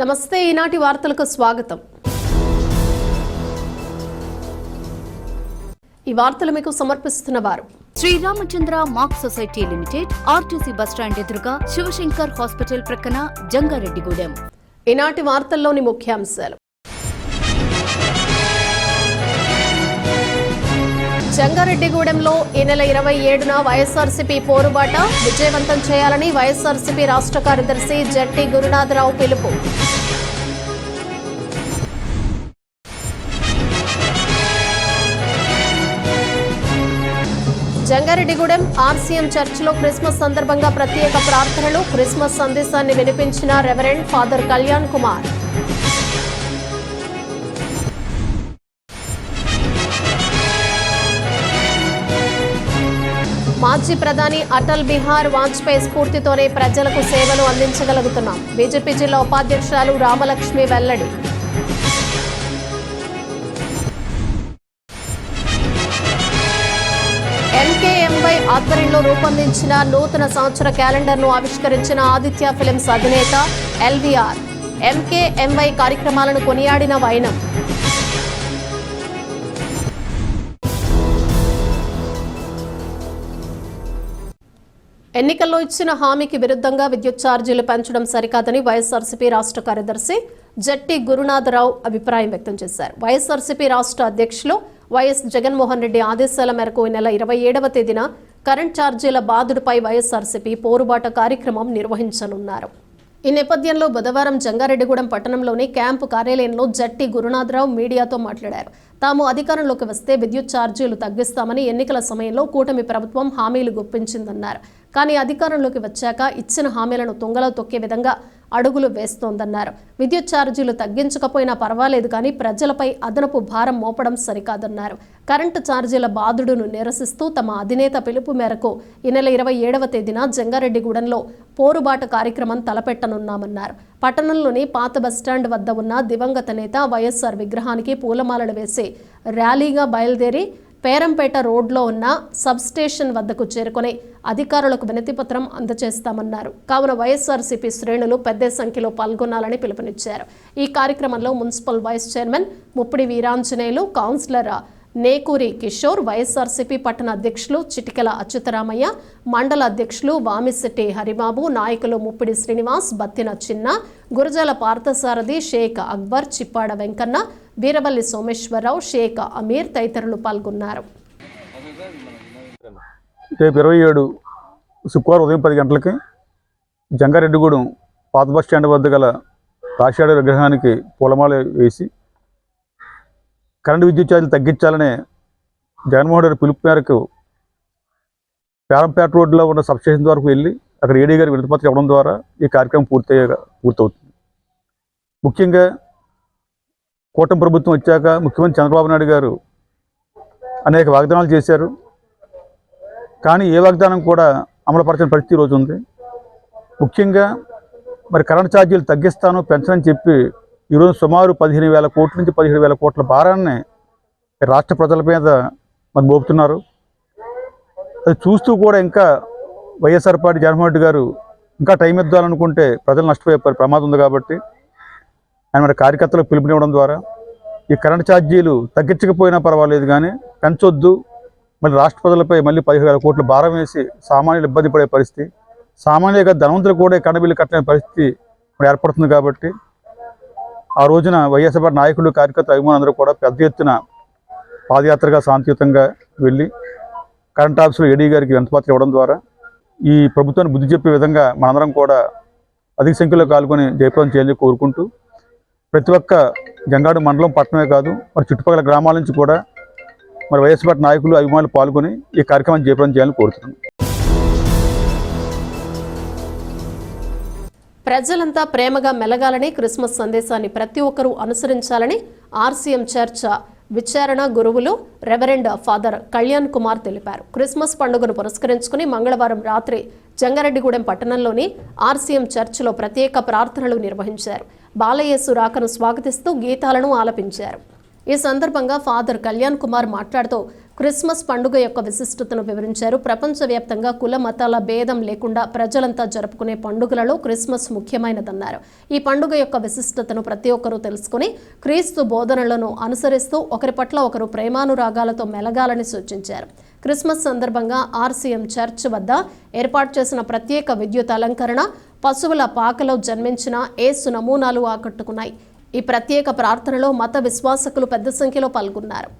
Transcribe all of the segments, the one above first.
నమస్తే ఈనాటి వార్తలకు స్వాగతం. ఈ వార్తలు మీకు సమర్పిస్తున్న వారు Sriramachandra mark society limited, RTC bus stand ఎదురుగా, శివశంకర్ హాస్పిటల్ ప్రక్కన, జంగారెడ్డిగూడెం. ఈనాటి వార్తల్లోని ముఖ్యాంశాలు. జంగారెడ్డిగూడెంలో ఈ నెల 27న వైఎస్ఆర్సీపీ పోరుబాట విజయవంతం చేయాలని వైఎస్ఆర్సీపీ రాష్ట్ర కార్యదర్శి జట్టి గురునాథరావు పిలుపు. జంగారెడ్డిగూడెం ఆర్సీఎం చర్చిలో క్రిస్మస్ సందర్భంగా ప్రత్యేక ప్రార్థనలు. క్రిస్మస్ సందేశాన్ని వినిపించిన రెవరెండ్ ఫాదర్ కళ్యాణ్ కుమార్. మాజీ ప్రధాని అటల్ బిహార్ వాజ్పేయి స్ఫూర్తితోనే ప్రజలకు సేవలు అందించగలుగుతున్నాం. బీజేపీ జిల్లా ఉపాధ్యక్షురాలు రామలక్ష్మి వెల్లడి. ఎంకేఎంవై ఆధ్వర్యంలో రూపొందించిన నూతన సంవత్సర క్యాలెండర్ను ఆవిష్కరించిన ఆదిత్య ఫిలిమ్స్ అధినేత ఎల్వీఆర్. ఎంకేఎంవై కార్యక్రమాలను కొనియాడిన వైనం. ఎన్నికల్లో ఇచ్చిన హామీకి విరుద్ధంగా విద్యుత్ ఛార్జీలు పెంచడం సరికాదని వైఎస్ఆర్సీపీ రాష్ట్ర కార్యదర్శి జట్టి గురునాథరావు అభిప్రాయం వ్యక్తం చేశారు. వైఎస్ఆర్సీపీ రాష్ట్ర అధ్యక్షులు వైఎస్ జగన్మోహన్ రెడ్డి ఆదేశాల మేరకు ఈ నెల 27వ తేదీన కరెంట్ ఛార్జీల బాధుడిపై వైఎస్ఆర్సీపీ పోరుబాట కార్యక్రమం నిర్వహించనున్నారు. ఈ నేపథ్యంలో బుధవారం జంగారెడ్డిగూడెం పట్టణంలోని క్యాంపు కార్యాలయంలో జట్టి గురునాథరావు మీడియాతో మాట్లాడారు. తాము అధికారంలోకి వస్తే విద్యుత్ ఛార్జీలు తగ్గిస్తామని ఎన్నికల సమయంలో కూటమి ప్రభుత్వం హామీలు గుప్పించిందన్నారు. కానీ అధికారంలోకి వచ్చాక ఇచ్చిన హామీలను తుంగలో తొక్కే విధంగా అడుగులు వేస్తోందన్నారు. విద్యుత్ ఛార్జీలు తగ్గించకపోయినా పర్వాలేదు, కానీ ప్రజలపై అదనపు భారం మోపడం సరికాదన్నారు. కరెంటు ఛార్జీల బాధుడును నిరసిస్తూ తమ అధినేత పిలుపు మేరకు ఈ నెల 27వ తేదీన జంగారెడ్డిగూడెంలో పోరుబాట కార్యక్రమం తలపెట్టనున్నామన్నారు. పట్టణంలోని పాత బస్టాండ్ వద్ద ఉన్న దివంగత నేత వైఎస్ఆర్ విగ్రహానికి పూలమాలలు వేసి ర్యాలీగా బయలుదేరి పేరంపేట రోడ్లో ఉన్న సబ్స్టేషన్ వద్దకు చేరుకుని అధికారులకు వినతిపత్రం అందజేస్తామన్నారు. కావున వైఎస్ఆర్సీపీ శ్రేణులు పెద్ద సంఖ్యలో పాల్గొనాలని పిలుపునిచ్చారు. ఈ కార్యక్రమంలో municipal vice chairman Muppidi Veeranjaneyulu, councillor Nekuri Kishore, YSRCP పట్టణ అధ్యక్షులు చిటికెల అచ్యుతరామయ్య, మండల అధ్యక్షులు వామిశెట్టి హరిబాబు, నాయకులు ముప్పిడి శ్రీనివాస్, బత్తిన చిన్న, గురజాల పార్థసారథి, షేక్ అక్బర్, చిప్పాడ వెంకన్న, వీరవల్లి సోమేశ్వరరావు, షేక్ అమీర్ తదితరులు పాల్గొన్నారు. రేపు 27 శుక్రవారం ఉదయం 10 గంటలకి జంగారెడ్డిగూడెం పాత బస్టాండ్ వద్ద గల రాషాడు విగ్రహానికి పూలమాల వేసి కరెంటు విద్యుత్ ఛార్జీలు తగ్గించాలనే జగన్మోహన్ రెడ్డి పిలుపు మేరకు పేరంపేట రోడ్లో ఉన్న సబ్స్టేషన్ వరకు వెళ్ళి అక్కడ ఏడీ గారి వినతిపత్రం ఇవ్వడం ద్వారా ఈ కార్యక్రమం పూర్తవుతుంది. ముఖ్యంగా కూటమి ప్రభుత్వం వచ్చాక ముఖ్యమంత్రి చంద్రబాబు నాయుడు గారు అనేక వాగ్దానాలు చేశారు. కానీ ఏ వాగ్దానం కూడా అమలుపరచని పరిస్థితి రోజు ఉంది. ముఖ్యంగా మరి కరెంటు ఛార్జీలు తగ్గిస్తాను పెంచనని చెప్పి ఈరోజు సుమారు 15,000 కోట్ల నుంచి 17,000 కోట్ల భారాన్ని రాష్ట్ర ప్రజల మీద మరి మోపుతున్నారు. అది చూస్తూ కూడా ఇంకా వైఎస్ఆర్ పార్టీ జగన్మోహన్ రెడ్డి గారు ఇంకా టైం ఇద్దాలనుకుంటే ప్రజలు నష్టపోయే ప్రమాదం ఉంది. కాబట్టి ఆయన మరి కార్యకర్తలకు పిలుపునివ్వడం ద్వారా ఈ కరెంటు ఛార్జీలు తగ్గించకపోయినా పర్వాలేదు, కానీ పెంచొద్దు, మళ్ళీ రాష్ట్ర ప్రజలపై మళ్ళీ 15,000 కోట్ల భారం వేసి సామాన్యులు ఇబ్బంది పడే పరిస్థితి, సామాన్యంగా ధనవంతులు కూడా కరెంటు బిల్లు కట్టలేని పరిస్థితి ఏర్పడుతుంది. కాబట్టి ఆ రోజున వైఎస్ఆర్ పార్టీ నాయకులు, కార్యకర్తలు, అభిమానులందరూ కూడా పెద్ద ఎత్తున పాదయాత్రగా శాంతియుతంగా వెళ్ళి కరెంట్ ఆఫీసులో ఏడీ గారికి వినతిపత్రం ఇవ్వడం ద్వారా ఈ ప్రభుత్వాన్ని బుద్ధి చెప్పే విధంగా మనందరం కూడా అధిక సంఖ్యలో పాల్గొని జయప్రదం చేయాలని కోరుకుంటూ ప్రతి ఒక్క జంగాడు మండలం, పట్టణమే కాదు మరి చుట్టుపక్కల గ్రామాల నుంచి కూడా మరి వైఎస్ఆర్ పార్టీ నాయకులు, అభిమానులు పాల్గొని ఈ కార్యక్రమాన్ని జయప్రదం చేయాలని కోరుతున్నాను. ప్రజలంతా ప్రేమగా మెలగాలని, క్రిస్మస్ సందేశాన్ని ప్రతి ఒక్కరూ అనుసరించాలని ఆర్సీఎం చర్చ్ విచారణ గురువులు రెవరెండ్ ఫాదర్ కళ్యాణ్ కుమార్ తెలిపారు. క్రిస్మస్ పండుగను పురస్కరించుకుని మంగళవారం రాత్రి జంగారెడ్డిగూడెం పట్టణంలోని ఆర్సీఎం చర్చిలో ప్రత్యేక ప్రార్థనలు నిర్వహించారు. బాలయేసు రాకను స్వాగతిస్తూ గీతాలను ఆలపించారు. ఈ సందర్భంగా ఫాదర్ కళ్యాణ్ కుమార్ మాట్లాడుతూ క్రిస్మస్ పండుగ యొక్క విశిష్టతను వివరించారు. ప్రపంచవ్యాప్తంగా కుల మతాల భేదం లేకుండా ప్రజలంతా జరుపుకునే పండుగలలో క్రిస్మస్ ముఖ్యమైనదన్నారు. ఈ పండుగ యొక్క విశిష్టతను ప్రతి ఒక్కరూ తెలుసుకుని క్రీస్తు బోధనలను అనుసరిస్తూ ఒకరి పట్ల ఒకరు ప్రేమానురాగాలతో మెలగాలని సూచించారు. క్రిస్మస్ సందర్భంగా ఆర్సీఎం చర్చ్ వద్ద ఏర్పాటు చేసిన ప్రత్యేక విద్యుత్ అలంకరణ, పశువుల పాకలో జన్మించిన యేసు నమూనాలు ఆకట్టుకున్నాయి. ఈ ప్రత్యేక ప్రార్థనలో మత విశ్వాసకులు పెద్ద సంఖ్యలో పాల్గొన్నారు.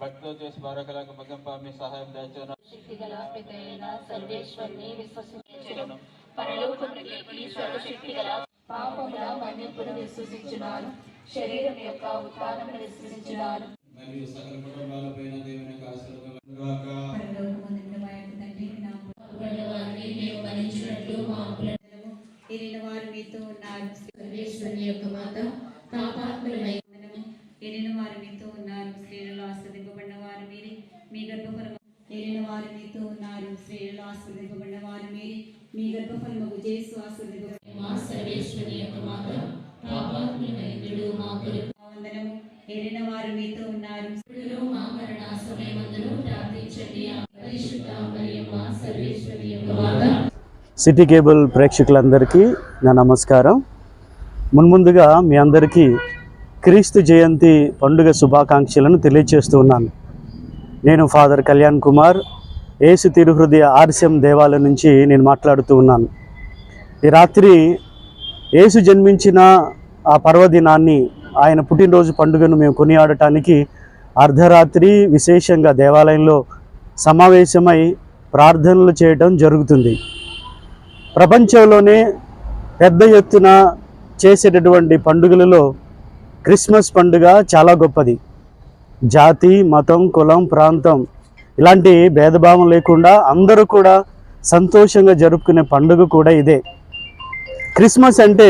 భక్తులు చేసి బారకలకు మగంప మీ సహాయం దయచేయను. శక్తిగల పితైన సర్వేశ్వరుని విశ్వసించుచున్నాను. పరలోకమునకు సర్వశక్తిగల పాపముల మన్నింపును విశ్వసించున్నాను. శరీరం యొక్క ఉత్థానమును విశ్వసించున్నాను. మరియు సకల కుటుంబాలపైన దేవుని యొక్క ఆశీర్వాదం గాక. పరలోకమందున్న మా యొక్క తండ్రి నీ నామమున నీవు మన్నించినట్లు మా అపరాధములను ఎరిగిన వారు మీతో ఉన్నారు. సర్వేశ్వరుని యొక్క మాత పాపాత్ములమై ఎరిగిన వారు మీతో ఉన్నారు. స్త్రీలలో ఆశీర్వదింపబడిన వారు మీరే, మీ గర్భఫలము ఎరిగిన వారు మీతో ఉన్నారు. స్త్రీలలో ఆశీర్వదింపబడిన వారు మీరే, మీ గర్భఫలము యేసు ఆశీర్వదింపబడిన మా సర్వేశ్వరుని యొక్క మాత పాపాత్ములమై మా కొరకు వందనము. ఎరిగిన వారు మీతో ఉన్నారు. మా మరణ సమయమందును ప్రార్థించండి. పరిశుద్ధ మరియమ్మ సర్వేశ్వరుని యొక్క మాత. సిటీ కేబుల్ ప్రేక్షకులందరికీ నా నమస్కారం. మున్ముందుగా మీ అందరికీ క్రీస్తు జయంతి పండుగ శుభాకాంక్షలను తెలియజేస్తూ ఉన్నాను. నేను ఫాదర్ కళ్యాణ్ కుమార్, యేసు తిరుహృదయ ఆర్సీఎం దేవాలయం నుంచి నేను మాట్లాడుతూ ఉన్నాను. ఈ రాత్రి యేసు జన్మించిన ఆ పర్వదినాన్ని, ఆయన పుట్టినరోజు పండుగను మేము కొనియాడటానికి అర్ధరాత్రి విశేషంగా దేవాలయంలో సమావేశమై ప్రార్థనలు చేయడం జరుగుతుంది. ప్రపంచంలోనే పెద్ద ఎత్తున చేసేటటువంటి పండుగలలో క్రిస్మస్ పండుగ చాలా గొప్పది. జాతి, మతం, కులం, ప్రాంతం ఇలాంటి భేదభావం లేకుండా అందరూ కూడా సంతోషంగా జరుపుకునే పండుగ కూడా ఇదే. క్రిస్మస్ అంటే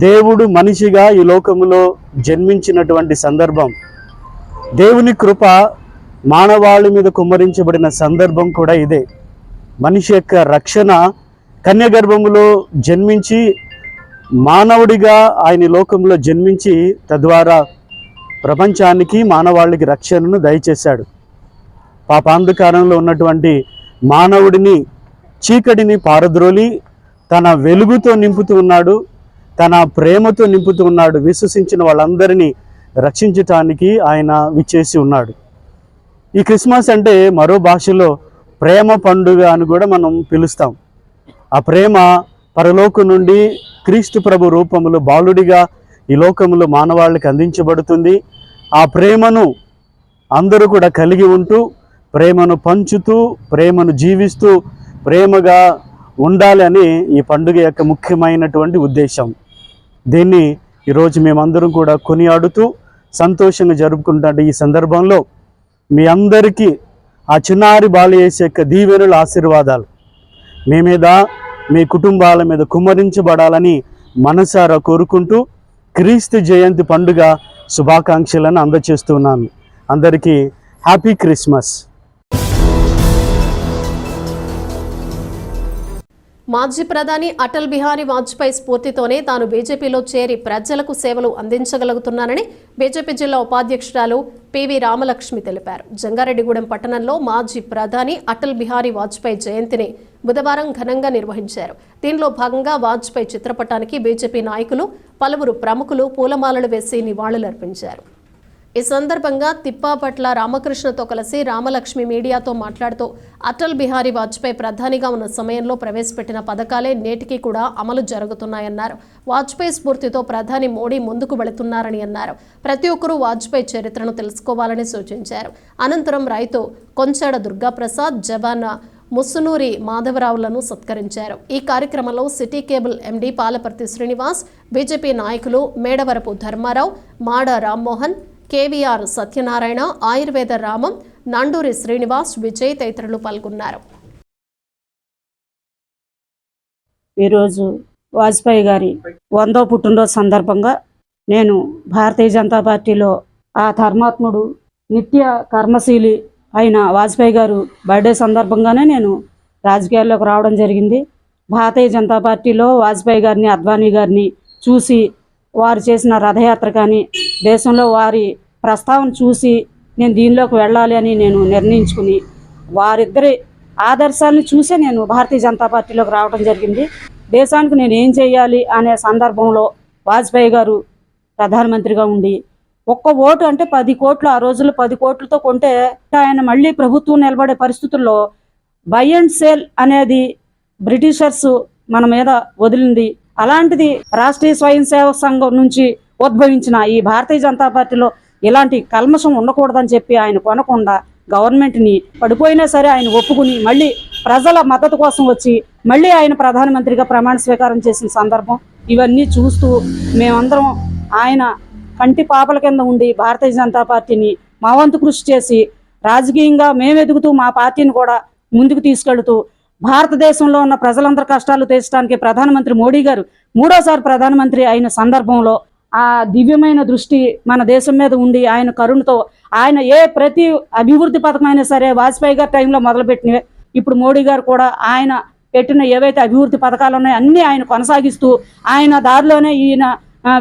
దేవుడు మనిషిగా ఈ లోకములో జన్మించినటువంటి సందర్భం. దేవుని కృప మానవాళి మీద కుమ్మరించబడిన సందర్భం కూడా ఇదే. మనిషి యొక్క రక్షణ కన్యగర్భములో జన్మించి మానవుడిగా ఆయన లోకంలో జన్మించి తద్వారా ప్రపంచానికి మానవాళికి రక్షణను దయచేశాడు. పాపాంధకారంలో ఉన్నటువంటి మానవుడిని, చీకటిని పారద్రోలి తన వెలుగుతో నింపుతూ ఉన్నాడు, తన ప్రేమతో నింపుతూ ఉన్నాడు. విశ్వసించిన వాళ్ళందరినీ రక్షించటానికి ఆయన విచ్చేసి ఉన్నాడు. ఈ క్రిస్మస్ అంటే మరో భాషలో ప్రేమ పండుగ అని కూడా మనం పిలుస్తాం. ఆ ప్రేమ పరలోకం నుండి క్రీస్తు ప్రభు రూపములో బాలుడిగా ఈ లోకములో మానవాళికి అందించబడుతుంది. ఆ ప్రేమను అందరూ కూడా కలిగి ఉంటూ, ప్రేమను పంచుతూ, ప్రేమను జీవిస్తూ, ప్రేమగా ఉండాలి అని ఈ పండుగ యొక్క ముఖ్యమైనటువంటి ఉద్దేశం. దీన్ని ఈరోజు మేమందరం కూడా కొనియాడుతూ సంతోషంగా జరుపుకుంటున్న ఈ సందర్భంలో మీ అందరికీ ఆ చిన్నారి బాలయేసు యొక్క దీవెనల ఆశీర్వాదాలు మీ మీద, మీ కుటుంబాల మీద కుమ్మరించబడాలని మనసారా కోరుకుంటూ క్రీస్తు జయంతి పండుగ శుభాకాంక్షలను అందజేస్తున్నాను. అందరికీ హ్యాపీ క్రిస్మస్. మాజీ ప్రధాని అటల్ బిహారీ వాజ్పేయి స్ఫూర్తితోనే తాను బీజేపీలో చేరి ప్రజలకు సేవలు అందించగలుగుతున్నానని బీజేపీ జిల్లా ఉపాధ్యక్షురాలు పివి రామలక్ష్మి తెలిపారు. జంగారెడ్డిగూడెం పట్టణంలో మాజీ ప్రధాని అటల్ బిహారీ వాజ్పేయి జయంతిని బుధవారం ఘనంగా నిర్వహించారు. దీనిలో భాగంగా వాజ్పేయి చిత్రపటానికి బీజేపీ నాయకులు, పలువురు ప్రముఖులు పూలమాలలు వేసి నివాళులర్పించారు. ఈ సందర్భంగా తిప్పాపట్ల రామకృష్ణతో కలిసి రామలక్ష్మి మీడియాతో మాట్లాడుతూ అటల్ బిహారీ వాజ్పేయి ప్రధానిగా ఉన్న సమయంలో ప్రవేశపెట్టిన పథకాలే నేటికి కూడా అమలు జరుగుతున్నాయన్నారు. వాజ్పేయి స్ఫూర్తితో ప్రధాని మోడీ ముందుకు వెళుతున్నారని అన్నారు. ప్రతి ఒక్కరూ వాజ్పేయి చరిత్రను తెలుసుకోవాలని సూచించారు. అనంతరం రైతు కొంచాడ దుర్గాప్రసాద్, జవాన్ ముసునూరి మాధవరావులను సత్కరించారు. ఈ కార్యక్రమంలో city cable MD Palaparthi Srinivas, BJP నాయకులు మేడవరపు ధర్మారావు, మాడ రామ్మోహన్, కేవీఆర్ సత్యనారాయణ, ఆయుర్వేద రామం, నండూరి శ్రీనివాస్, విజయ్ తదితరులు పాల్గొన్నారు. ఈరోజు వాజ్పేయి గారి 100వ పుట్టినరోజు సందర్భంగా నేను భారతీయ జనతా పార్టీలో ఆ ధర్మాత్ముడు, నిత్య కర్మశీలి అయిన వాజ్పేయి గారు బర్త్డే సందర్భంగానే నేను రాజకీయాల్లోకి రావడం జరిగింది. భారతీయ జనతా పార్టీలో వాజ్పేయి గారిని, అద్వానీ గారిని చూసి వారు చేసిన రథయాత్ర కానీ దేశంలో వారి ప్రస్తావన చూసి నేను దీనిలోకి వెళ్ళాలి అని నేను నిర్ణయించుకుని వారిద్దరి ఆదర్శాలను చూసే నేను భారతీయ జనతా పార్టీలోకి రావడం జరిగింది. దేశానికి నేను ఏం చేయాలి అనే సందర్భంలో వాజ్పేయి గారు ప్రధానమంత్రిగా ఉండి ఒక్క ఓటు అంటే 10 కోట్లు, ఆ రోజుల్లో 10 కోట్లతో కొంటే ఆయన మళ్ళీ ప్రభుత్వం నిలబడే పరిస్థితుల్లో బై అండ్ సేల్ అనేది బ్రిటిషర్స్ మన మీద వదిలింది. అలాంటిది రాష్ట్రీయ స్వయం సేవక సంఘం నుంచి ఉద్భవించిన ఈ భారతీయ జనతా పార్టీలో ఇలాంటి కల్మషం ఉండకూడదని చెప్పి ఆయన కొనకుండా గవర్నమెంట్ని పడిపోయినా సరే ఆయన ఒప్పుకుని మళ్ళీ ప్రజల మద్దతు కోసం వచ్చి మళ్ళీ ఆయన ప్రధానమంత్రిగా ప్రమాణ స్వీకారం చేసిన సందర్భం ఇవన్నీ చూస్తూ మేమందరం ఆయన కంటి పాపల కింద ఉండి భారతీయ జనతా పార్టీని మా వంతు కృషి చేసి రాజకీయంగా మేము ఎదుగుతూ మా పార్టీని కూడా ముందుకు తీసుకెళ్తూ భారతదేశంలో ఉన్న ప్రజలందరి కష్టాలు తీర్చడానికి ప్రధానమంత్రి మోడీ గారు 3వ ప్రధానమంత్రి అయిన సందర్భంలో ఆ దివ్యమైన దృష్టి మన దేశం మీద ఉండి ఆయన కరుణతో ఆయన ప్రతి అభివృద్ధి పథకమైనా సరే వాజ్పేయి గారి టైంలో మొదలుపెట్టినవే ఇప్పుడు మోడీ గారు కూడా ఆయన పెట్టిన ఏవైతే అభివృద్ధి పథకాలు ఉన్నాయో అన్నీ ఆయన కొనసాగిస్తూ ఆయన దారిలోనే ఈయన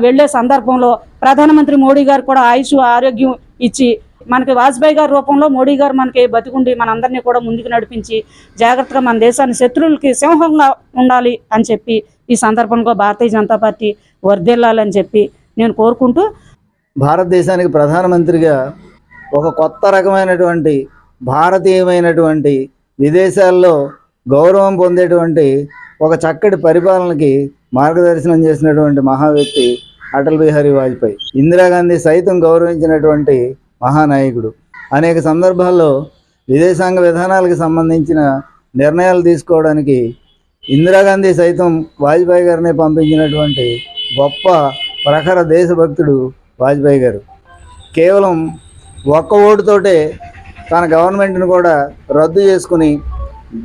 వెళ్లే సందర్భంలో ప్రధానమంత్రి మోడీ గారు కూడా ఆయుష్ ఆరోగ్యం ఇచ్చి మనకి వాజ్పేయి గారి రూపంలో మోడీ గారు మనకి బతికుండి మనందరినీ కూడా ముందుకు నడిపించి జాగ్రత్తగా మన దేశాన్ని శత్రువులకి సింహంగా ఉండాలి అని చెప్పి ఈ సందర్భంగా భారతీయ జనతా పార్టీ వర్ధిల్లాలని చెప్పి నేను కోరుకుంటూ భారతదేశానికి ప్రధానమంత్రిగా ఒక కొత్త రకమైనటువంటి భారతీయమైనటువంటి విదేశాల్లో గౌరవం పొందేటువంటి ఒక చక్కటి పరిపాలనకి మార్గదర్శనం చేసినటువంటి మహా వ్యక్తి అటల్ బిహారీ వాజ్పేయి. ఇందిరాగాంధీ సైతం గౌరవించినటువంటి మహానాయకుడు. అనేక సందర్భాల్లో విదేశాంగ విధానాలకు సంబంధించిన నిర్ణయాలు తీసుకోవడానికి ఇందిరాగాంధీ సైతం వాజ్పేయి గారిని పంపించినటువంటి గొప్ప ప్రఖర దేశభక్తుడు వాజ్పేయి గారు. కేవలం ఒక్క ఓటుతోటే తన గవర్నమెంట్ను కూడా రద్దు చేసుకుని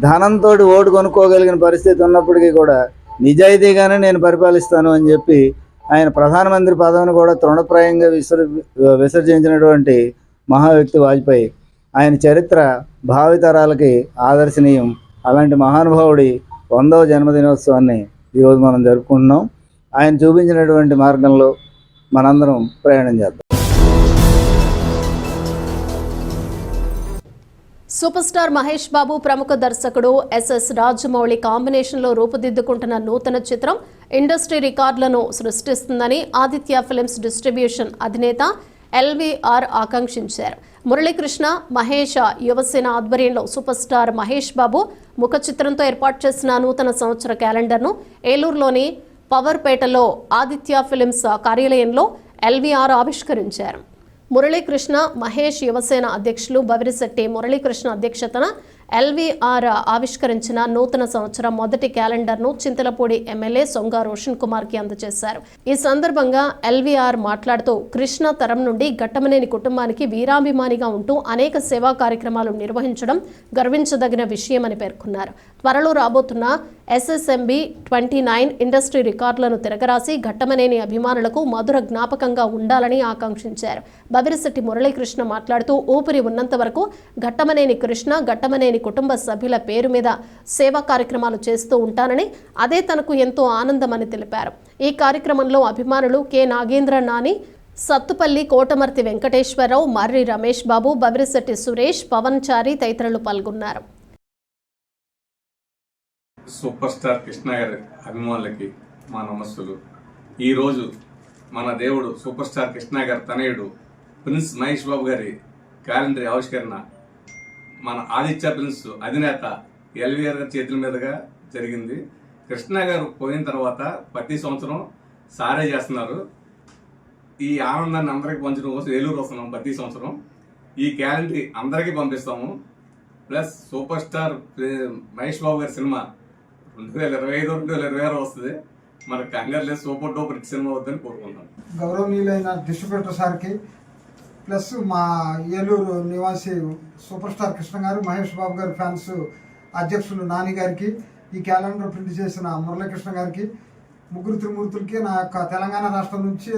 ధనంతో ఓటు కొనుక్కోగలిగిన పరిస్థితి ఉన్నప్పటికీ కూడా నిజాయితీగానే నేను పరిపాలిస్తాను అని చెప్పి ఆయన ప్రధానమంత్రి పదవిని కూడా తృణప్రాయంగా విసర్జించినటువంటి మహా వ్యక్తి వాజ్పేయి. ఆయన చరిత్ర భావితరాలకి ఆదర్శనీయం. అలాంటి మహానుభావుడి 100వ జన్మదినోత్సవాన్ని ఈరోజు మనం జరుపుకుంటున్నాం. ఆయన చూపించినటువంటి మార్గంలో మనందరం ప్రయాణం చేద్దాం. సూపర్ స్టార్ మహేష్ బాబు ప్రముఖ దర్శకుడు ఎస్ఎస్ రాజమౌళి కాంబినేషన్లో రూపుదిద్దుకుంటున్న నూతన చిత్రం ఇండస్ట్రీ రికార్డులను సృష్టిస్తుందని ఆదిత్య ఫిల్మ్స్ డిస్ట్రిబ్యూషన్ అధినేత ఎల్వీఆర్ ఆకాంక్షించారు. మురళీకృష్ణ మహేష్ యువసేన ఆధ్వర్యంలో సూపర్ స్టార్ మహేష్ బాబు ముఖ చిత్రంతో ఏర్పాటు చేసిన నూతన సంవత్సర క్యాలెండర్ను ఏలూరులోని పవర్పేటలో ఆదిత్య ఫిల్మ్స్ కార్యాలయంలో ఎల్వీఆర్ ఆవిష్కరించారు. మురళీకృష్ణ మహేష్ యువసేన అధ్యక్షులు బవిరిశెట్టి మురళీకృష్ణ అధ్యక్షతన ఎల్వీఆర్ ఆవిష్కరించిన నూతన సంవత్సరం మొదటి క్యాలెండర్ను చింతలపూడి ఎమ్మెల్యే సొంగ రోషన్ కుమార్కి అందజేశారు. ఈ సందర్భంగా ఎల్వీఆర్ మాట్లాడుతూ కృష్ణ తరం నుండి ఘట్టమనేని కుటుంబానికి వీరాభిమానిగా ఉంటూ అనేక సేవా కార్యక్రమాలు నిర్వహించడం గర్వించదగిన విషయమని పేర్కొన్నారు. త్వరలో రాబోతున్న SSMB 29 ఇండస్ట్రీ రికార్డులను తిరగరాసి ఘట్టమనేని అభిమానులకు మధుర జ్ఞాపకంగా ఉండాలని ఆకాంక్షించారు. బవిరిశెట్టి మురళీకృష్ణ మాట్లాడుతూ ఊపిరి ఉన్నంత వరకు ఘట్టమనేని కృష్ణ ఘట్టమనేని కుటుంబ సభ్యుల పేరు మీద సేవా కార్యక్రమాలు చేస్తూ ఉంటానని, అదే తనకు ఎంతో ఆనందమని తెలిపారు. ఈ కార్యక్రమంలో అభిమానులు కె నాగేంద్ర నాని, సత్తుపల్లి కోటమర్తి వెంకటేశ్వరరావు, మర్రి రమేష్ బాబు, బవిరిశెట్టి సురేష్, పవన్ చారి తదితరులు పాల్గొన్నారు. సూపర్ స్టార్ కృష్ణ గారి అభిమానులకి మా నమస్సులు. ఈరోజు మన దేవుడు సూపర్ స్టార్ కృష్ణ గారి తనయుడు ప్రిన్స్ మహేష్ బాబు గారి క్యాలెండర్ ఆవిష్కరణ మన ఆదిత్య ఫిల్మ్స్ అధినేత ఎల్వీఆర్ గారి చేతుల మీదుగా జరిగింది. కృష్ణ గారు పోయిన తర్వాత ప్రతి సంవత్సరం సారే చేస్తున్నారు. ఈ ఆనందాన్ని అందరికీ పంచడం కోసం ఏలూరు వస్తున్నాం. ప్రతి సంవత్సరం ఈ క్యాలెండర్ అందరికీ పంపిస్తాము. Plus super star Mahesh Babu గారి సినిమా 2025-2026 వస్తుంది. మన కంగారు లేదు, సూపర్ డూపర్ హిట్ సినిమా అవుతుందని కోరుకుంటాం. గౌరవనీయులైన డిస్ట్రిబ్యూటర్ సార్కి ప్లస్ మా ఏలూరు నివాసి సూపర్ స్టార్ కృష్ణ గారు, మహేష్ బాబు గారి ఫ్యాన్స్ అధ్యక్షులు నాని గారికి, ఈ క్యాలెండర్ ప్రింట్ చేసిన మురళీకృష్ణ గారికి, ముగ్గురు త్రిమూర్తులకి నా యొక్క తెలంగాణ రాష్ట్రం నుంచి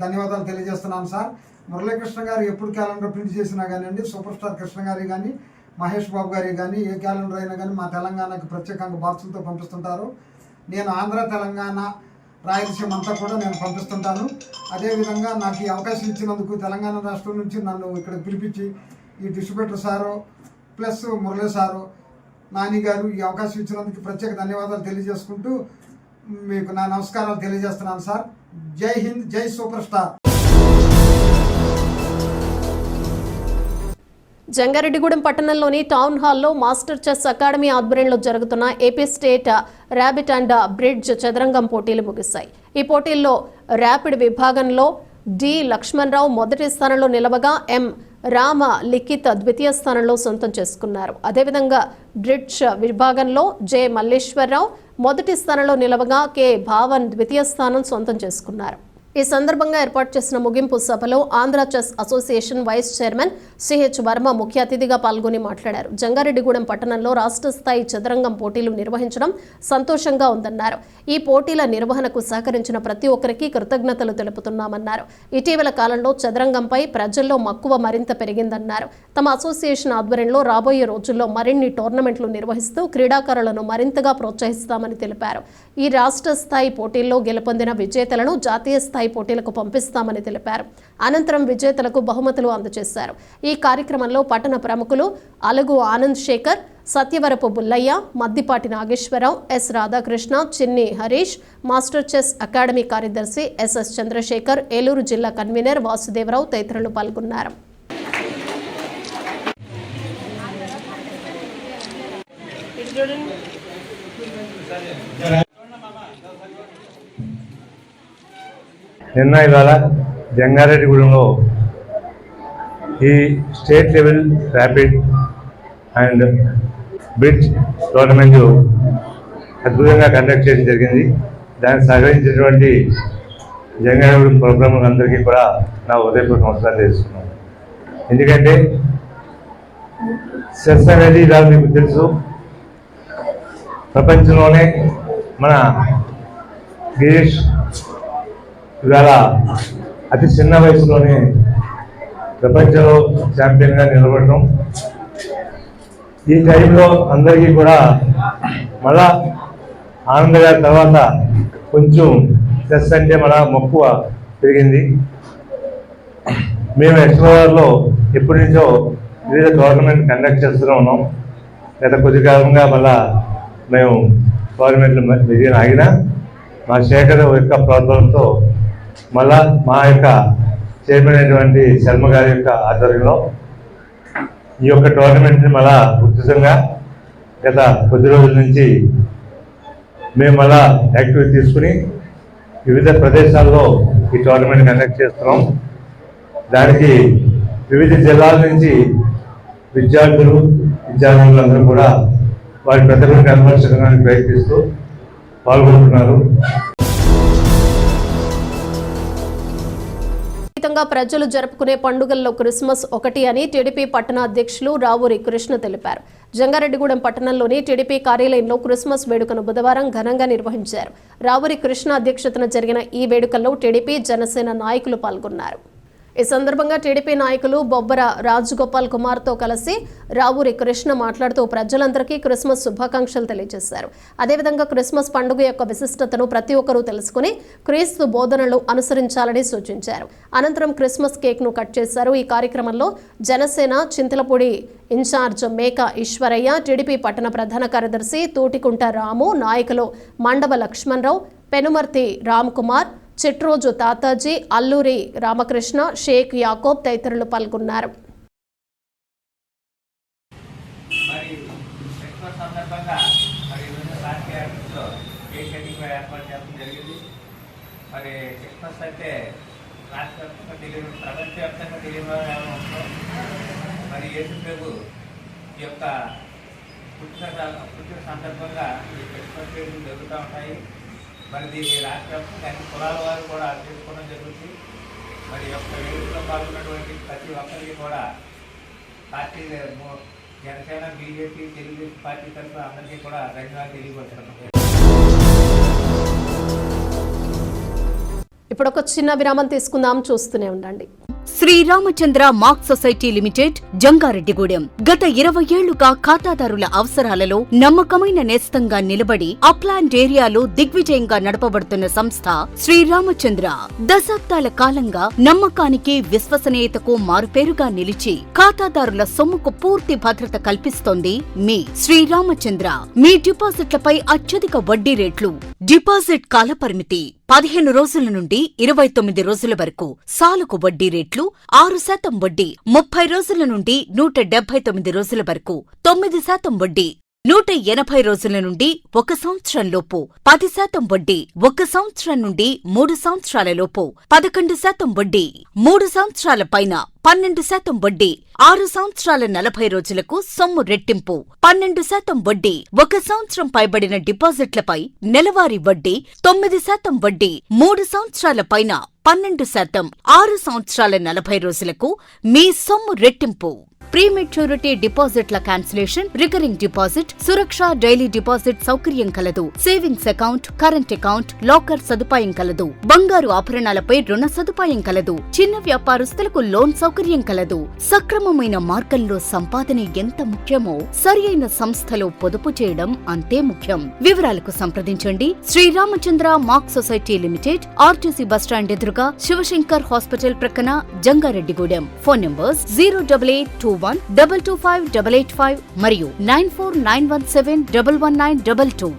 ధన్యవాదాలు తెలియజేస్తున్నాను సార్. మురళీకృష్ణ గారు ఎప్పుడు క్యాలెండర్ ప్రింట్ చేసినా కానివ్వండి, సూపర్ స్టార్ కృష్ణ గారి కానీ మహేష్ బాబు గారి కానీ ఏ క్యాలెండర్ అయినా కానీ మా తెలంగాణకి ప్రత్యేకంగా బాక్సులతో పంపిస్తుంటారు. నేను ఆంధ్ర, తెలంగాణ, రాయలసీమ అంతా కూడా నేను పంపిస్తుంటాను. అదేవిధంగా నాకు ఈ అవకాశం ఇచ్చినందుకు తెలంగాణ రాష్ట్రం నుంచి నన్ను ఇక్కడ పిలిపించి ఈ distributor sir plus Murali sir, Nani గారు ఈ అవకాశం ఇచ్చినందుకు ప్రత్యేక ధన్యవాదాలు తెలియజేసుకుంటూ మీకు నా నమస్కారాలు తెలియజేస్తున్నాను సార్. జై హింద్, జై సూపర్ స్టార్. జంగారెడ్డిగూడెం పట్టణంలోని టౌన్ హాల్లో మాస్టర్ చెస్ అకాడమీ ఆధ్వర్యంలో జరుగుతున్న AP state rabbit and bridge చదరంగం పోటీలు ముగిశాయి. ఈ పోటీల్లో ర్యాపిడ్ విభాగంలో డి లక్ష్మణరావు మొదటి స్థానంలో నిలవగా ఎం రామ లిఖిత్ ద్వితీయ స్థానంలో సొంతం చేసుకున్నారు. అదేవిధంగా బ్రిడ్జ్ విభాగంలో జె మల్లేశ్వరరావు మొదటి స్థానంలో నిలవగా కె భావన్ ద్వితీయ స్థానం సొంతం చేసుకున్నారు. ఈ సందర్భంగా ఏర్పాటు చేసిన ముగింపు సభలో Andhra chess association vice chairman CH Varma ముఖ్య అతిథిగా పాల్గొని మాట్లాడారు. జంగారెడ్డిగూడెం పట్టణంలో రాష్ట్ర స్థాయి చదరంగం పోటీలు నిర్వహించడం సంతోషంగా ఉందన్నారు. ఈ పోటీల నిర్వహణకు సహకరించిన ప్రతి ఒక్కరికి కృతజ్ఞతలు తెలుపుతున్నామన్నారు. ఇటీవల కాలంలో చదరంగంపై ప్రజల్లో మక్కువ మరింత పెరిగిందన్నారు. తమ అసోసియేషన్ ఆధ్వర్యంలో రాబోయే రోజుల్లో మరిన్ని టోర్నమెంట్లు నిర్వహిస్తూ క్రీడాకారులను మరింతగా ప్రోత్సహిస్తామని తెలిపారు. ఈ రాష్ట్ర స్థాయి పోటీల్లో గెలుపొందిన విజేతలను జాతీయ స్థాయి పోటీలకు పంపిస్తామని తెలిపారు. అనంతరం విజేతలకు బహుమతులు అందజేశారు. ఈ కార్యక్రమంలో పట్టణ ప్రముఖులు అలుగు ఆనంద్ శేఖర్, సత్యవరపు బుల్లయ్య, మద్దిపాటి నాగేశ్వరరావు, ఎస్ రాధాకృష్ణ, చిన్ని హరీష్, మాస్టర్ చెస్ అకాడమీ కార్యదర్శి ఎస్ఎస్ చంద్రశేఖర్, ఏలూరు జిల్లా కన్వీనర్ వాసుదేవరావు తదితరులు పాల్గొన్నారు. నిన్న ఇవాళ జంగారెడ్డిగూడెంలో ఈ state level rapid and bridge tournament అద్భుతంగా కండక్ట్ చేయడం జరిగింది. దానికి సహకరించినటువంటి జంగారెడ్డిగూడెం ప్రోగ్రాములందరికీ కూడా నా హృదయపూర్వక నమస్కారాలు తెలుస్తున్నాను. ఎందుకంటే చెస్ అనేది ఇలా మీకు తెలుసు, ప్రపంచంలోనే మన గిరీష్ ఇవాళ అతి చిన్న వయసులోనే ప్రపంచంలో ఛాంపియన్గా నిలబడటం, ఈ టైంలో అందరికీ కూడా మళ్ళా ఆనంద్ గారి తర్వాత కొంచెం చెస్ అంటే మన మక్కువ పెరిగింది. మేము ఎక్స్ప్లోర్లో ఎప్పటి నుంచో వివిధ టోర్నమెంట్ కండక్ట్ చేస్తూనే ఉన్నాం. గత కొద్ది కాలంగా మళ్ళా మేము టోర్నమెంట్లు విజయం ఆగిన మా శేఖర్ యొక్క ప్రోత్సాహంతో మళ్ళా మా యొక్క చైర్మన్ అయినటువంటి శర్మ గారి యొక్క ఆధ్వర్యంలో ఈ యొక్క టోర్నమెంట్ని మళ్ళా ఉచితంగా గత కొద్ది రోజుల నుంచి మేము మళ్ళా యాక్టివిటీ తీసుకుని వివిధ ప్రదేశాల్లో ఈ టోర్నమెంట్ కండక్ట్ చేస్తున్నాం. దానికి వివిధ జిల్లాల నుంచి విద్యార్థులందరూ కూడా వారి ప్రతిభను కనబరచడానికి ప్రయత్నిస్తూ పాల్గొంటున్నారు. ప్రజలు జరుపుకునే పండుగల్లో క్రిస్మస్ ఒకటి అని టీడీపీ పట్టణ అధ్యక్షులు రావూరి కృష్ణ తెలిపారు. జంగారెడ్డిగూడెం పట్టణంలోని టీడీపీ కార్యాలయంలో క్రిస్మస్ వేడుకను బుధవారం ఘనంగా నిర్వహించారు. రావూరి కృష్ణ అధ్యక్షతన జరిగిన ఈ వేడుకల్లో టీడీపీ, జనసేన నాయకులు పాల్గొన్నారు. ఈ సందర్భంగా టీడీపీ నాయకులు బొబ్బర రాజగోపాల్ కుమార్తో కలిసి రావూరి కృష్ణ మాట్లాడుతూ ప్రజలందరికీ క్రిస్మస్ శుభాకాంక్షలు తెలియజేశారు. అదేవిధంగా క్రిస్మస్ పండుగ యొక్క విశిష్టతను ప్రతి ఒక్కరూ తెలుసుకుని క్రీస్తు బోధనలు అనుసరించాలని సూచించారు. అనంతరం క్రిస్మస్ కేక్ను కట్ చేశారు. ఈ కార్యక్రమంలో జనసేన చింతలపూడి ఇన్ఛార్జ్ మేక ఈశ్వరయ్య, టీడీపీ పట్టణ ప్రధాన కార్యదర్శి తూటికుంట రాము, నాయకులు మండవ లక్ష్మణరావు, పెనుమర్తి రామ్ కుమార్, చిట్రోజు తాతాజీ, అల్లూరి రామకృష్ణ, షేక్ యాకోబ్ తదితరులు పాల్గొన్నారు. పుట్టిన సందర్భంగా ఈ క్రిస్మస్ వేడుకలు జరుగుతూ ఉంటాయి. మరి దీన్ని రాష్ట్ర వ్యాప్తంగా అన్ని కులాల వారు కూడా చేసుకోవడం జరుగుతుంది. మరి యొక్క వేడుకలో పాల్గొన్నటువంటి ప్రతి ఒక్కరికి కూడా party Janasena, BJP, Telugu Desam party తరఫున అందరికీ కూడా ధన్యవాదాలు తెలియపరుస్తున్నాం. ఇప్పుడు ఒక చిన్న విరామం తీసుకుందాం, చూస్తూనే ఉండండి. Sriramachandra mark society limited, Jangareddygudem. గత 20 ఏళ్లుగా ఖాతాదారుల అవసరాలలో నమ్మకమైన నేస్తంగా నిలబడి అప్లాండ్ ఏరియాలో దిగ్విజయంగా నడపబడుతున్న సంస్థ శ్రీరామచంద్ర. దశాబ్దాల కాలంగా నమ్మకానికి, విశ్వసనీయతకు మారుపేరుగా నిలిచి ఖాతాదారుల సొమ్ముకు పూర్తి భద్రత కల్పిస్తోంది మీ శ్రీరామచంద్ర. మీ డిపాజిట్లపై అత్యధిక వడ్డీ రేట్లు, డిపాజిట్ కాలపరిమితి 15 రోజుల నుండి 29 రోజుల వరకు, సాలుకు వడ్డీ రేట్లు 6% వడ్డీ 30 రోజుల నుండి 179 రోజుల వరకు, 9% వడ్డీ 180 రోజుల నుండి 1 సంవత్సరం లోపు, 10% వడ్డీ 1 సంవత్సరం నుండి 3 సంవత్సరాల లోపు, 11% వడ్డీ 3 సంవత్సరాల పైన, 12% వడ్డీ 6 సంవత్సరాల 40 రోజులకు సొమ్ము రెట్టింపు, 12% వడ్డీ 1 సంవత్సరం పైబడిన డిపాజిట్లపై నెలవారీ వడ్డీ, 9% వడ్డీ 3 సంవత్సరాల పైన, 12% 6 సంవత్సరాల 40 రోజులకు మీ సొమ్ము రెట్టింపు. ప్రీమెచ్యూరిటీ డిపాజిట్ల క్యాన్సిలేషన్, రికరింగ్ డిపాజిట్, సురక్ష డైలీ డిపాజిట్ సౌకర్యం కలదు. Savings account, current account, locker సదుపాయం కలదు. బంగారు ఆభరణాలపై రుణ సదుపాయం కలదు. చిన్న వ్యాపారస్తులకు లోన్ సౌకర్యం కలదు. సక్రమమైన మార్గంలో సంపాదన ఎంత ముఖ్యమో సరియైన సంస్థలో పొదుపు చేయడం అంతే ముఖ్యం. వివరాలకు సంప్రదించండి Sriramachandra mark society limited, RTC bus stand ఎదురుగా, శివశంకర్ హాస్పిటల్ ప్రక్కన, జంగారెడ్డిగూడెం. ఫోన్ నంబర్స్ 08821225885 మరియు 9491711922.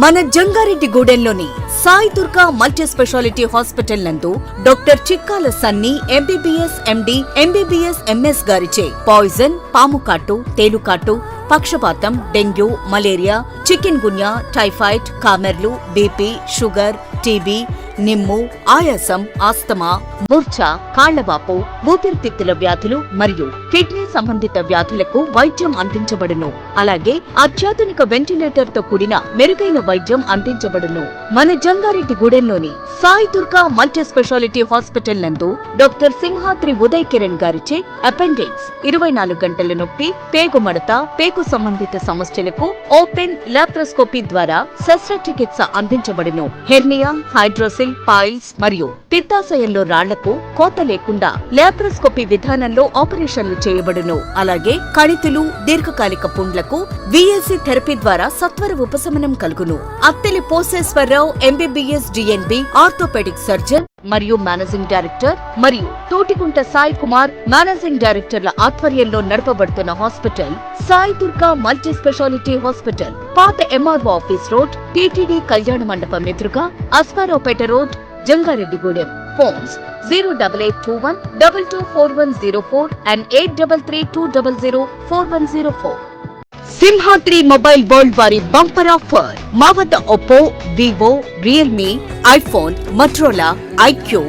మన జంగారెడ్డిగూడెంలోని Sai Durga multi speciality hospital నందు doctor Chikkala Sunny MBBS MD, MBBS MS గారిచే పాయిజన్, పాముకాటు, తేలుకాటు, పక్షపాతం, dengue, malaria, chikungunya, typhoid, కామెర్లు, బీపీ, షుగర్, టీబీ, నిమ్ము, ఆయాసం, ఆస్తమా, మూర్ఛ, కాళ్లవాపు, ఊపిరితిత్తుల వ్యాధులు మరియు కిడ్నీ సంబంధిత వ్యాధులకు వైద్యం అందించబడును. అలాగే అత్యాధునిక వెంటిలేటర్ తో కూడిన మెరుగైన వైద్యం అందించబడును. మన జంగారెడ్డిగూడెంలోని Sai Durga multi speciality hospital నందు డాక్టర్ సింహాద్రి ఉదయ్ కిరణ్ గారిచే అపెండిక్స్, 24 గంటల నొప్పి, పేగు మడత, పేగు సంబంధిత సమస్యలకు ఓపెన్ లాప్రోస్కోపీ ద్వారా శస్త్రచికిత్స అందించబడును. హెర్నియా, హైడ్రోసిల్, పాయిల్స్ మరియు పిత్తాశయంలో రాళ్లకు కోత లేకుండా లాప్రోస్కోపీ విధానంలో ఆపరేషన్లు చేయబడును. అలాగే కణితులు, దీర్ఘకాలిక పుండ్లకు VLC థెరపీ ద్వారా సత్వర ఉపశమనం కలుగును. Atteli Poseswararao MBBS DNB, orthopaedic surgeon మరియు మేనేజింగ్ డైరెక్టర్, మరియు తోటికుంట సాయి కుమార్ మేనేజింగ్ డైరెక్టర్ల ఆధ్వర్యంలో నడపబడుతున్న hospital Sai Durga multi speciality hospital, పాత MRO ఆఫీస్ రోడ్, టీటీడీ కళ్యాణ మండపం ఎదురుగా, Aswaraopeta road, Jangareddygudem. Phones 08821224104 and 8332004104. Simhadri mobile world వారి బంపర్ ఆఫర్. మా వద్ద Oppo, Vivo, Realme, iPhone, Motorola, iQOO,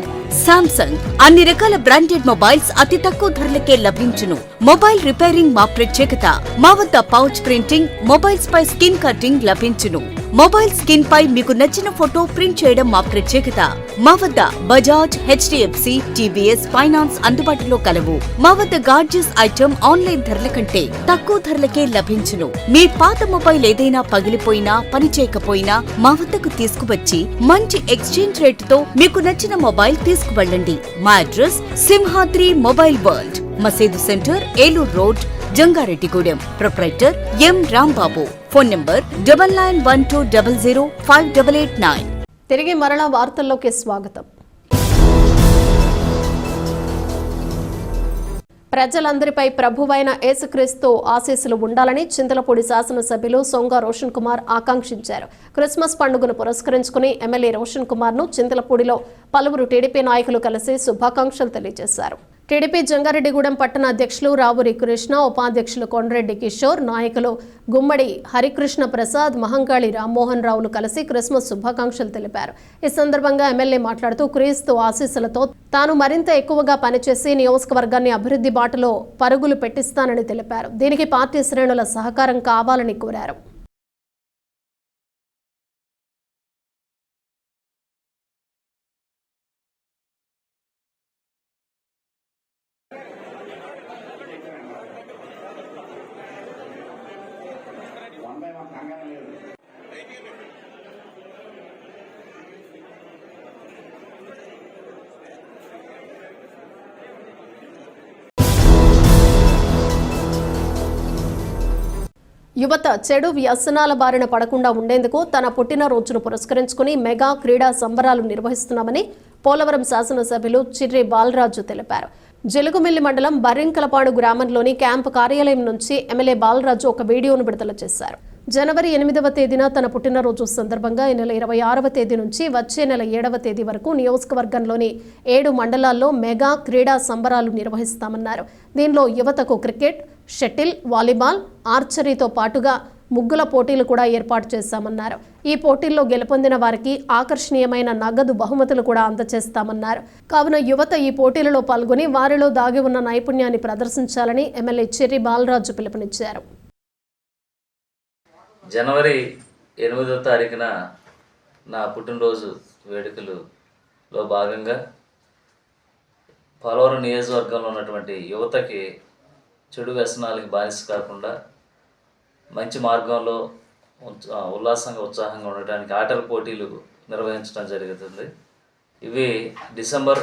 Samsung అన్ని రకాల బ్రాండెడ్ మొబైల్స్ అతి తక్కువ ధరలకే లభించును. మొబైల్ రిపేరింగ్ మా ప్రత్యేకత. మా వద్ద పౌచ్ ప్రింటింగ్, మొబైల్స్ పై స్కిన్ కటింగ్ లభించును. మొబైల్ స్కిన్ పై మీకు నచ్చిన ఫోటో ప్రింట్ చేయడం మా ప్రత్యేకత. మా వద్ద బజాజ్, HDFC, TVS ఫైనాన్స్ అందుబాటులో కలవు. మా వద్ద గార్జియస్ ఐటమ్ ఆన్లైన్ ధరల కంటే తక్కువ ధరలకే లభించును. మీ పాత మొబైల్ ఏదైనా పగిలిపోయినా, పనిచేయకపోయినా మా వద్దకు తీసుకువచ్చి మంచి ఎక్స్చేంజ్ రేటుతో మీకు నచ్చిన మొబైల్ తీసుకువెళ్ళండి. మా అడ్రస్ సింహాద్రి మొబైల్ వరల్డ్, మసీదు centre, Eluru road, Jangareddygudem. Proprietor ఎం రాంబాబు. Phone number 9912005889. తిరిగి మరలా వార్తల్లోకి స్వాగతం. ప్రజలందరిపై ప్రభువైన యేసుక్రీస్తు ఆశీస్సులు ఉండాలని చింతలపూడి శాసనసభ్యులు సొంగ రోషన్ కుమార్ ఆకాంక్షించారు. క్రిస్మస్ పండుగను పురస్కరించుకుని ఎమ్మెల్యే రోషన్ కుమార్ ను చింతలపూడిలో పలువురు టీడీపీ నాయకులు కలిసి శుభాకాంక్షలు తెలియజేశారు. టీడీపీ జంగారెడ్డిగూడెం పట్టణ అధ్యక్షులు రావురి కృష్ణ, ఉపాధ్యక్షులు కొండ్రెడ్డి కిషోర్, నాయకులు గుమ్మడి హరికృష్ణ ప్రసాద్, మహంకాళి రామ్మోహన్ రావులు కలిసి క్రిస్మస్ శుభాకాంక్షలు తెలిపారు. ఈ సందర్భంగా ఎమ్మెల్యే మాట్లాడుతూ క్రీస్తు ఆశీస్సులతో తాను మరింత ఎక్కువగా పనిచేసి నియోజకవర్గాన్ని అభివృద్ధి బాటలో పరుగులు పెట్టిస్తానని తెలిపారు. దీనికి పార్టీ శ్రేణుల సహకారం కావాలని కోరారు. యువత చెడు వ్యసనాల బారిన పడకుండా ఉండేందుకు తన పుట్టినరోజును పురస్కరించుకుని మెగా క్రీడా సంబరాలు నిర్వహిస్తున్నామని పోలవరం శాసనసభ్యులు చిర్రి బాలరాజు తెలిపారు. జలుగుమిల్లి మండలం బర్రింకలపాడు గ్రామంలోని క్యాంపు కార్యాలయం నుంచి ఎమ్మెల్యే బాలరాజు ఒక వీడియోను విడుదల చేశారు. జనవరి 8వ తేదీన తన పుట్టినరోజు సందర్భంగా ఈ నెల 26వ తేదీ నుంచి వచ్చే నెల 7వ తేదీ వరకు నియోజకవర్గంలోని 7 మండలాల్లో మెగా క్రీడా సంబరాలు నిర్వహిస్తామన్నారు. దీనిలో యువతకు క్రికెట్, షటిల్, వాలీబాల్, ఆర్చరీతో పాటుగా ముగ్గుల పోటీలు కూడా ఏర్పాటు చేశామన్నారు. ఈ పోటీల్లో గెలుపొందిన వారికి ఆకర్షణీయమైన నగదు బహుమతులు కూడా అందజేస్తామన్నారు. కావున యువత ఈ పోటీలలో పాల్గొని వారిలో దాగి ఉన్న నైపుణ్యాన్ని ప్రదర్శించాలని ఎమ్మెల్యే చిర్రి బాలరాజు పిలుపునిచ్చారు. జనవరి 8వ తారీఖున నా పుట్టినరోజు వేడుకలలో భాగంగా పోలవరం నియోజకవర్గంలో ఉన్నటువంటి యువతకి చెడు వ్యసనాలకి బానిస కాకుండా మంచి మార్గంలో ఉల్లాసంగా ఉత్సాహంగా ఉండటానికి ఆటల పోటీలు నిర్వహించడం జరుగుతుంది. ఇవి డిసెంబర్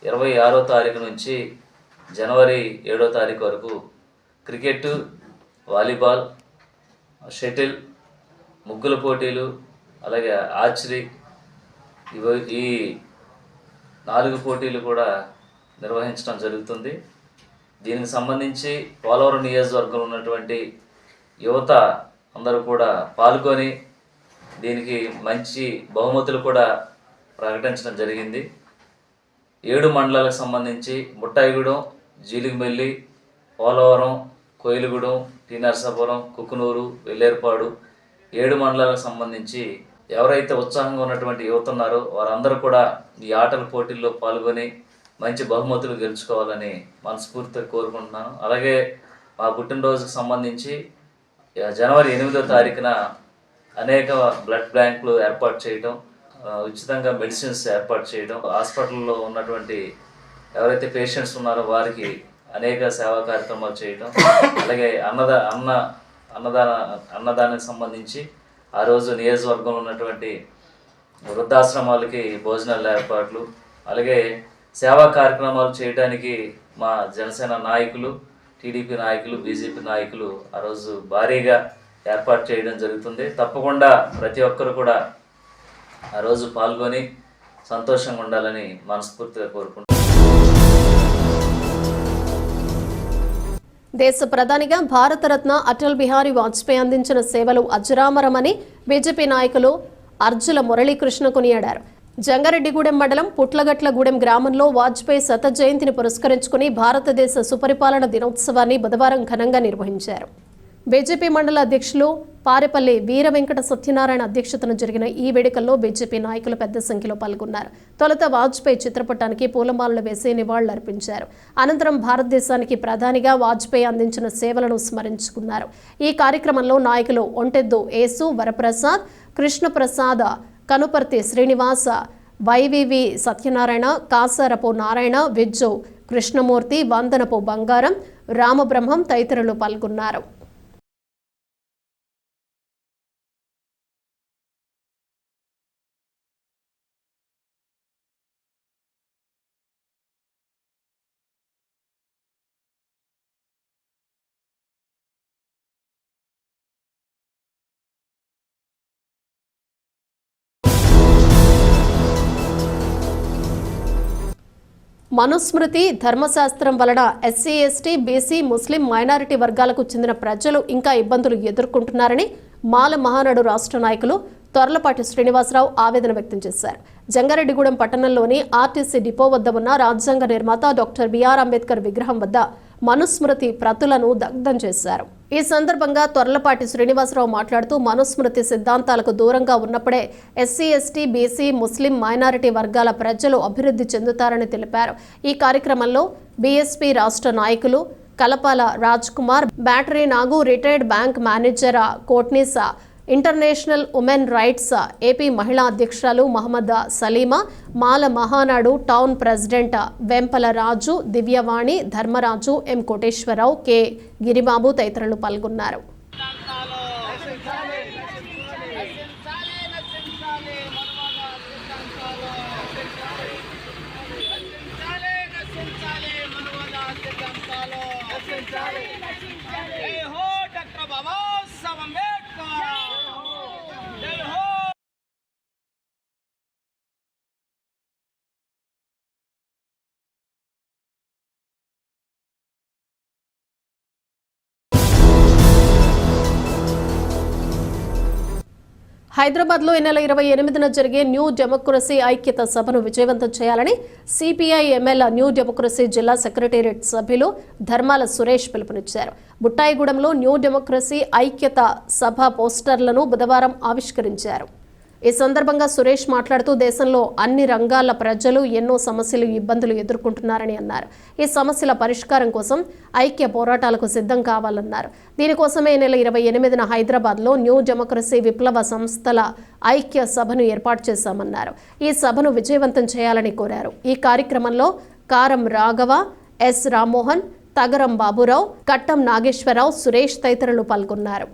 26వ తారీఖు నుంచి జనవరి 7వ తారీఖు వరకు క్రికెట్, వాలీబాల్, షటిల్, ముగ్గుల పోటీలు, అలాగే ఆర్చరీ ఈ 4 పోటీలు కూడా నిర్వహించడం జరుగుతుంది. దీనికి సంబంధించి పోలవరం నియోజకవర్గంలో ఉన్నటువంటి యువత అందరూ కూడా పాల్గొని దీనికి మంచి బహుమతులు కూడా ప్రకటించడం జరిగింది. 7 మండలాలకు సంబంధించి ముట్టాయిగూడెం, జీలుగుమెల్లి, పోలవరం, కోయిలగూడెం, టీ నరసాపురం, కుకునూరు, వెల్లేరుపాడు 7 మండలాలకు సంబంధించి ఎవరైతే ఉత్సాహంగా ఉన్నటువంటి యువత ఉన్నారో వారందరూ కూడా ఈ ఆటల పోటీల్లో పాల్గొని మంచి బహుమతులు గెలుచుకోవాలని మనస్ఫూర్తిగా కోరుకుంటున్నాను. అలాగే మా పుట్టినరోజుకు సంబంధించి జనవరి 8వ తారీఖున అనేక బ్లడ్ బ్యాంకులు ఏర్పాటు చేయడం, ఉచితంగా మెడిసిన్స్ ఏర్పాటు చేయడం, హాస్పిటల్లో ఉన్నటువంటి ఎవరైతే పేషెంట్స్ ఉన్నారో వారికి అనేక సేవా కార్యక్రమాలు చేయడం, అలాగే అన్నదానానికి సంబంధించి ఆ రోజు నియోజకవర్గంలో ఉన్నటువంటి వృద్ధాశ్రమాలకి భోజనాల ఏర్పాట్లు, అలాగే సేవా కార్యక్రమాలు చేయడానికి మా జనసేన నాయకులు, టీడీపీ నాయకులు, బీజేపీ నాయకులు ఆ రోజు భారీగా ఏర్పాటు చేయడం జరుగుతుంది. తప్పకుండా ప్రతి ఒక్కరు కూడా ఆ రోజు పాల్గొని సంతోషంగా ఉండాలని మనస్ఫూర్తిగా కోరుకుంటున్నాను. దేశ ప్రధానిగా భారతరత్న అటల్ బిహారీ వాజ్పేయి అందించిన సేవలు అజరామరమని బీజేపీ నాయకులు అర్జుల మురళీకృష్ణ కొనియాడారు. జంగారెడ్డిగూడెం మండలం పుట్లగట్లగూడెం గ్రామంలో వాజ్పేయి శత జయంతిని పురస్కరించుకుని భారతదేశ సుపరిపాలన దినోత్సవాన్ని బుధవారం ఘనంగా నిర్వహించారు. బీజేపీ మండల అధ్యక్షులు పారెపల్లి వీర వెంకట సత్యనారాయణ అధ్యక్షతన జరిగిన ఈ వేడుకల్లో బీజేపీ నాయకులు పెద్ద సంఖ్యలో పాల్గొన్నారు. తొలుత వాజ్పేయి చిత్రపటానికి పూలమాలలు వేసి నివాళులర్పించారు. అనంతరం భారతదేశానికి ప్రధానిగా వాజ్పేయి అందించిన సేవలను స్మరించుకున్నారు. ఈ కార్యక్రమంలో నాయకులు ఒంటెద్దు యేసు వరప్రసాద్, కృష్ణప్రసాద్, కనుపర్తి శ్రీనివాస, వైవివి సత్యనారాయణ, కాసారపు నారాయణ, విజ్జు కృష్ణమూర్తి, వందనపు బంగారం, రామబ్రహ్మం తదితరులు పాల్గొన్నారు. మనుస్మృతి ధర్మశాస్త్రం వలన ఎస్సీ, ఎస్టీ, బీసీ, ముస్లిం, మైనారిటీ వర్గాలకు చెందిన ప్రజలు ఇంకా ఇబ్బందులు ఎదుర్కొంటున్నారని మాల మహానాడు రాష్ట్ర నాయకులు తొర్లపాటి శ్రీనివాసరావు ఆవేదన వ్యక్తం చేశారు. జంగారెడ్డిగూడెం పట్టణంలోని ఆర్టీసీ డిపో వద్ద ఉన్న రాజ్యాంగ నిర్మాత డాక్టర్ బిఆర్ అంబేద్కర్ విగ్రహం వద్ద మనుస్మృతి ప్రతులను దగ్ధం చేశారు. ఈ సందర్భంగా తొర్లపాటి శ్రీనివాసరావు మాట్లాడుతూ మనుస్మృతి సిద్ధాంతాలకు దూరంగా ఉన్నప్పుడే ఎస్సీ, ఎస్టీ, బీసీ, ముస్లిం, మైనారిటీ వర్గాల ప్రజలు అభివృద్ధి చెందుతారని తెలిపారు. ఈ కార్యక్రమంలో బీఎస్పీ రాష్ట్ర నాయకులు Kalapala Raj Kumar, battery Nagu, retired bank manager Kotnisa, international women rights AP మహిళా అధ్యక్షురాలు Mohammed Salima, Mala Mahanadu town president Vempala Raju, Divyavani, Dharmaraju, M Koteswararao, K Giribabu తదితరులు పాల్గొన్నారు. డాక్టర్ బాబా హైదరాబాద్లో ఈ నెల 28న జరిగే న్యూ డెమోక్రసీ ఐక్యత సభను విజయవంతం చేయాలని సిపిఐ ఎంఎల్ న్యూ డెమోక్రసీ జిల్లా సెక్రటేరియట్ సభ్యులు ధర్మాల సురేష్ పిలుపునిచ్చారు. బుట్టాయిగూడెంలో న్యూ డెమోక్రసీ ఐక్యత సభ పోస్టర్లను బుధవారం ఆవిష్కరించారు. ఈ సందర్భంగా సురేష్ మాట్లాడుతూ దేశంలో అన్ని రంగాల ప్రజలు ఎన్నో సమస్యలు ఇబ్బందులు ఎదుర్కొంటున్నారని అన్నారు. ఈ సమస్యల పరిష్కారం కోసం ఐక్య పోరాటాలకు సిద్ధం కావాలన్నారు. దీనికోసమే ఈ నెల 28న హైదరాబాద్లో న్యూ డెమోక్రసీ విప్లవ సంస్థల ఐక్య సభను ఏర్పాటు చేశామన్నారు. ఈ సభను విజయవంతం చేయాలని కోరారు. ఈ కార్యక్రమంలో కారం రాఘవ, ఎస్ రామ్మోహన్, తగరం బాబురావు, కట్టం నాగేశ్వరరావు, సురేష్ తదితరులు పాల్గొన్నారు.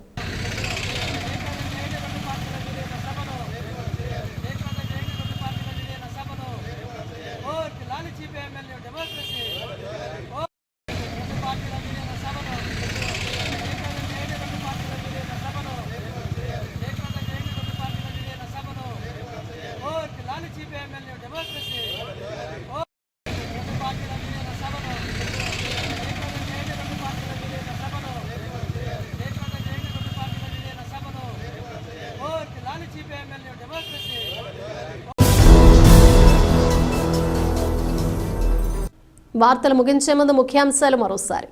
వార్తలు ముగించే ముందు ముఖ్యాంశాలు మరోసారి.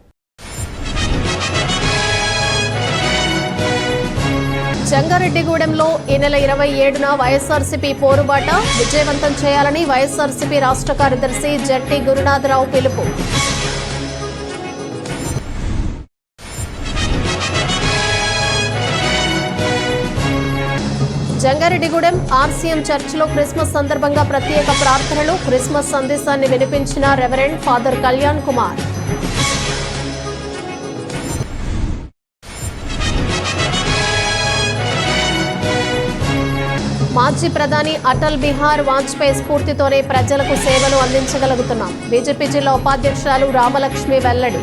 జంగారెడ్డిగూడెంలో ఈ నెల 27న వైఎస్ఆర్సీపీ పోరుబాట విజయవంతం చేయాలని వైఎస్ఆర్సీపీ రాష్ట్ర కార్యదర్శి జట్టి గురునాథరావు పిలుపు. జంగారెడ్డిగూడెం ఆర్సీఎం చర్చిలో క్రిస్మస్ సందర్భంగా ప్రత్యేక ప్రార్థనలు. క్రిస్మస్ సందేశాన్ని వినిపించిన రెవరెండ్ ఫాదర్ కళ్యాణ్ కుమార్. మాజీ ప్రధాని అటల్ బిహార్ వాజ్పేయి స్ఫూర్తితోనే ప్రజలకు సేవలు అందించగలుగుతున్నాం. బీజేపీ జిల్లా ఉపాధ్యక్షురాలు రామలక్ష్మి వెల్లడి.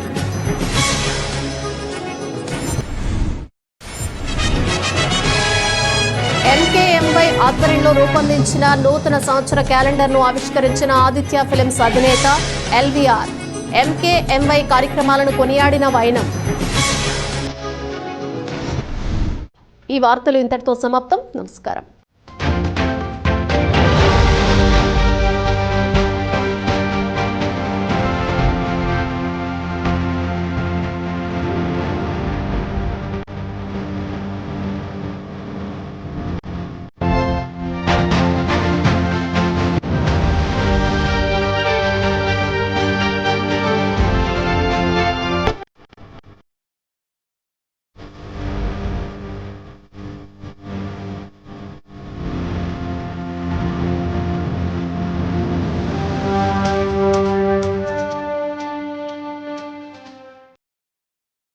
ఎంకేఎంవై ఆధ్వర్యంలో రూపొందించిన నూతన సంవత్సర క్యాలెండర్ను ఆవిష్కరించిన ఆదిత్య ఫిలిమ్స్ అధినేత ఎల్వీఆర్. ఎంకేఎంవై కార్యక్రమాలను కొనియాడిన వైనం. ఈ వార్తలు ఇంతటితో సమాప్తం. నమస్కారం.